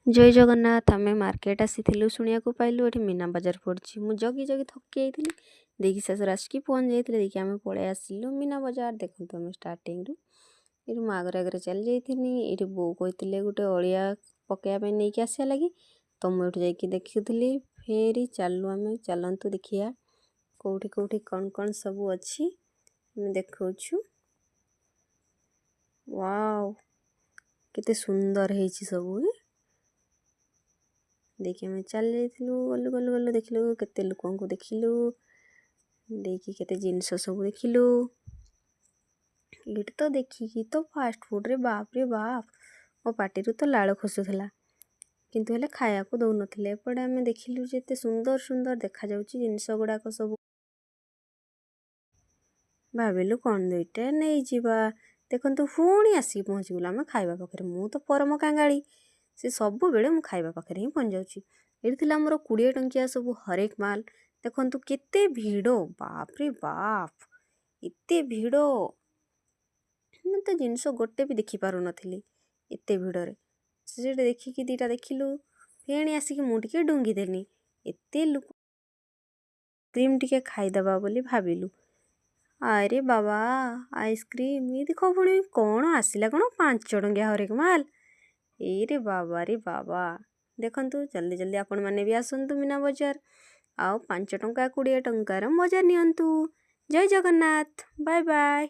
जय जगन्नाथ। आमे मार्केट आसीलु शुणा पाइलु एठी मीना बजार पड़ी। मु जगी जगी थकी जाइली देखी शेष आसिक पहुँच जाइए देखिए आम पलि आसिलु मीना बजार। देखो आम स्टार्टिंग रु मु आगे आगे चली जाइनी। ये बो कहते गोटे अलिया पकड़ा नहीं कि आसा लगी तो मुझे जाकि देखुली। फेरी चलू आम चलतु देखिया कौटी कौटी कौन कौन सब अच्छी देखु। वाव केते सुंदर है सब। देखिए आम चल जाइलु गलु गलु गलु देखिलु केते लोक को देखिलु देखी केते जिनस सब देखिलु। ये तो देखिकी तो फास्ट फूड रे बाप मो पार्टी तो लाल खसुला किंतु हेले खाया को दौ नथिले। एपटे आम देखिलु जेते सुंदर सुंदर देखा जाउची जिनस गुड़ाक सब भाविलु कौन दुईटा नहीं जीवा। देखंतु पुणी आसी पहुँची गलु आम खाइबा पाखे। मु तो परम कांगाली से सब बेले मु खाइबा पाखे ही पहुँच जाउची। ये मोर 20 टंकिया सब हरेक माल देखंतु केते भिड़ बाप रे बाप एते भिड़ मैं तो जिनस गोटे भी देखी पारु नथिली एते भिड़रे। से देखिकी दीटा देखिलु फेणी आसिक मुझे डुंगी देनी एते लोक क्रीम टिके खाईदबा बोली भाविलु। अरे बाबा आइसक्रीम ये देख पुणी कौन आसला कौन 5 टंकिया हरेक माल। रे बाबा देखंतु जल्दी जल्दी आपण माने भी आसंतु मीना बजार आउ 5 टंका 20 टंकार मजा नियंतु। जय जगन्नाथ बाय बाय।